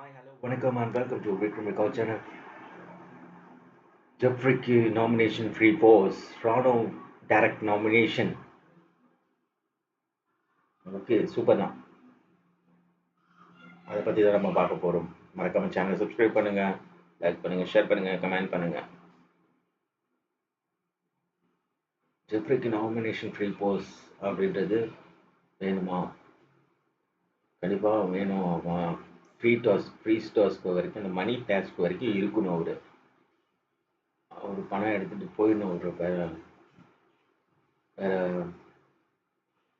Hi, hello, வணக்கம் and welcome to Vikram Record channel. Jeffrey nomination free pause. Toronto direct nomination. Okay super தான். அதை பற்றி தான் நம்ம பார்க்க போகிறோம். மறக்காம சேனலை சப்ஸ்கிரைப் பண்ணுங்க, லைக் பண்ணுங்க, ஷேர் பண்ணுங்க, கமெண்ட் பண்ணுங்க. ஜெஃப்ரிக்கு நாமினேஷன் ஃப்ரீ போஸ் அப்படின்றது வேணுமா? கண்டிப்பாக வேணும். ஃப்ரீ டாஸ்க்கு வரைக்கும் அந்த மணி டாஸ்க் வரைக்கும் இருக்கணும். அவர் பணம் எடுத்துகிட்டு போயிடணும். ஒரு வேற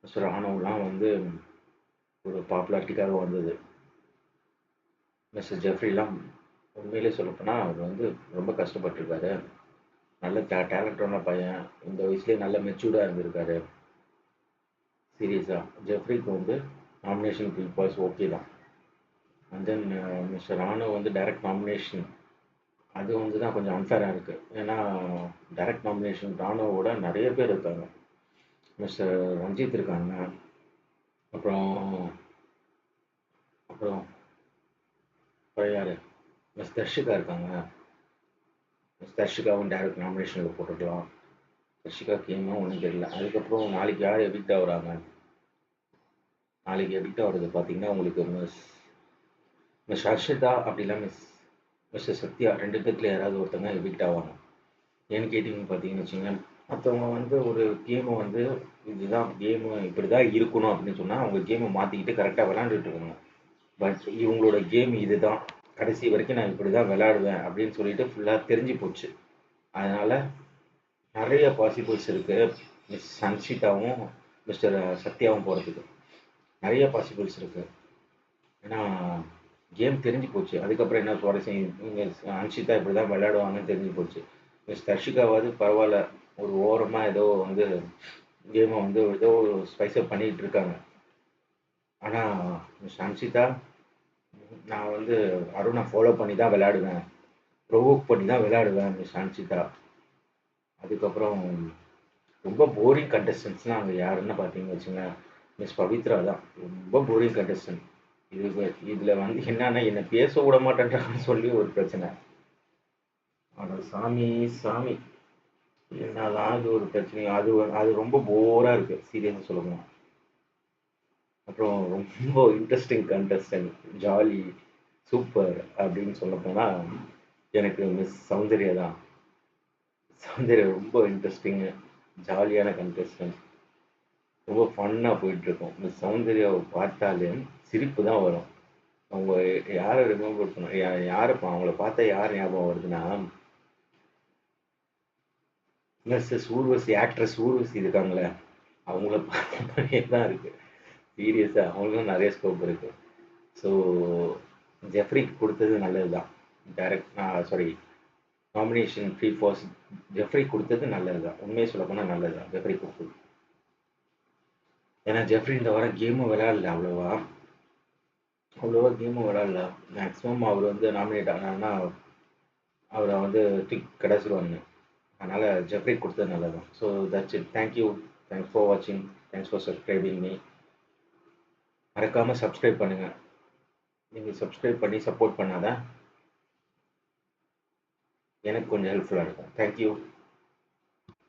மிஸ்டர் ராணுவலாம் ஒரு பாப்புலாரிட்டிக்காக வந்தது. மிஸ்டர் ஜெஃப்ரிலாம் உண்மையிலே சொல்லப்போனால் அவர் ரொம்ப கஷ்டப்பட்டிருக்காரு. நல்ல டேலண்டான பையன், இந்த வயசுலேயே நல்ல மெச்சூர்டாக இருந்திருக்காரு. சீரியஸாக ஜெஃப்ரிக்கு நாமினேஷன் ஃப்ரீ பாஸ் ஓகே தான். அண்ட் தென் மிஸ்டர் ராணுவ டைரக்ட் நாமினேஷன் அது தான் கொஞ்சம் அன்ஃபேராக இருக்குது. ஏன்னா டைரக்ட் நாமினேஷன் ராணுவோட நிறைய பேர் இருக்காங்க. மிஸ்டர் ரஞ்சித் இருக்காங்க, அப்புறம் அப்புறம் யார், மிஸ் தர்ஷிகா இருக்காங்க. மிஸ் தர்ஷிகாவும் டைரக்ட் நாமினேஷனில் போட்டுக்கலாம். தர்ஷிகா கேமா ஒன்றும் தெரியல. அதுக்கப்புறம் நாளைக்கு யார் எவிக்ட் ஆகுறாங்க? நாளைக்கு எவிக்ட் ஆகுறது பார்த்தீங்கன்னா உங்களுக்கு மிஸ் ஹர்ஷிதா அப்படிலாம் மிஸ்டர் சத்யா ரெண்டு பேர்த்துல யாராவது ஒருத்தங்க எவிக்ட் ஆவாங்க. ஏன்னு கேட்டிங்கன்னு பார்த்தீங்கன்னு வச்சுங்களேன், மற்றவங்க ஒரு கேமை இதுதான் கேமு இப்படி தான் இருக்கணும் அப்படின்னு சொன்னால் அவங்க கேமை மாற்றிக்கிட்டு கரெக்டாக விளாண்டுட்டு இருக்காங்க. பட் இவங்களோட கேம் இதுதான், கடைசி வரைக்கும் நான் இப்படி தான் விளையாடுவேன் அப்படின்னு சொல்லிட்டு ஃபுல்லாக தெரிஞ்சு போச்சு. அதனால் நிறைய பாசிபிள்ஸ் இருக்குது மிஸ் சன்ஷிதாவும் மிஸ்டர் சத்யாவும் போகிறதுக்கு. நிறைய பாசிபிள்ஸ் இருக்குது. ஏன்னா கேம் தெரிஞ்சு போச்சு. அதுக்கப்புறம் என்ன சுவாரஸ்யம், இவங்க அன்ஷிதா இப்படி தான் விளையாடுவாங்கன்னு தெரிஞ்சு போச்சு. மிஸ் தர்ஷிகாவாவது பரவாயில்ல, ஒரு ஓரமாக ஏதோ கேமை ஏதோ ஸ்பைஸப் பண்ணிகிட்டு இருக்காங்க. ஆனால் மிஸ் அன்ஷிதா, நான் அருணை ஃபாலோ பண்ணி தான் விளையாடுவேன், ப்ரொவோக் பண்ணி தான் விளையாடுவேன் மிஸ் அன்ஷிதா. அதுக்கப்புறம் ரொம்ப போரிங் கண்டஸ்டன்ஸ்னால் அங்கே யாருன்னு பார்த்தீங்கன்னு வச்சுங்க, மிஸ் பவித்ரா தான் ரொம்ப போரிங் கண்டஸ்டன்ட். இதில் என்னன்னா என்னை பேச விட மாட்டேன்றாங்கன்னு சொல்லி ஒரு பிரச்சனை. ஆனால் சாமி என்னதான் அது ஒரு பிரச்சனை, அது ரொம்ப போராக இருக்குது சீரியஸாக சொல்லணும். அப்புறம் ரொம்ப இன்ட்ரெஸ்டிங் கண்டஸ்டன்ட், ஜாலி, சூப்பர் அப்படின்னு சொல்ல போனால் எனக்கு மிஸ் சௌந்தர்யா தான். சௌந்தர்யா ரொம்ப இன்ட்ரெஸ்டிங்கு, ஜாலியான கண்டஸ்டன்ட், ரொம்ப ஃபன்னாக போயிட்டுருக்கோம். மிஸ் சௌந்தர்யாவை பார்த்தாலே சிரிப்பு தான் வரும். அவங்க யாரை ரிமெம்பர் பண்ண யாரைப்பா அவங்கள பார்த்தா யார் ஞாபகம் வருதுன்னா, மிஸ்ஸஸ் ஊர்வசி, ஆக்ட்ரஸ் ஊர்வசி இருக்காங்களே, அவங்கள பார்த்த மாதிரியே தான் இருக்குது. சீரியஸாக அவங்களுக்கும் நிறைய ஸ்கோப் இருக்குது. ஸோ ஜெஃப்ரிக்கு கொடுத்தது நல்லது தான். நாமினேஷன் ஃப்ரீ பாஸ் ஜெஃப்ரி கொடுத்தது நல்லது தான். உண்மையை சொல்ல போனால் நல்லது தான் ஜெஃப்ரி கொடுத்தது. ஏன்னா ஜெஃப்ரி இந்த வாரம் கேமும் விளையாடல, அவ்வளோவா கேமும் விளையாடல. மேக்ஸிமம் அவர் நாமினேட் ஆனார்னா அவரை தூக்கி கிடச்சிருவாங்க. அதனால் ஜெஃப்ரி கொடுத்தது நல்லது தான். So that's it. Thanks for வாட்சிங். Thanks for subscribing me. மறக்காமல் சப்ஸ்கிரைப் பண்ணுங்கள். நீங்கள் சப்ஸ்கிரைப் பண்ணி சப்போர்ட் பண்ணாதான் எனக்கு கொஞ்சம் ஹெல்ப்ஃபுல்லாக இருக்கும். தேங்க்யூ.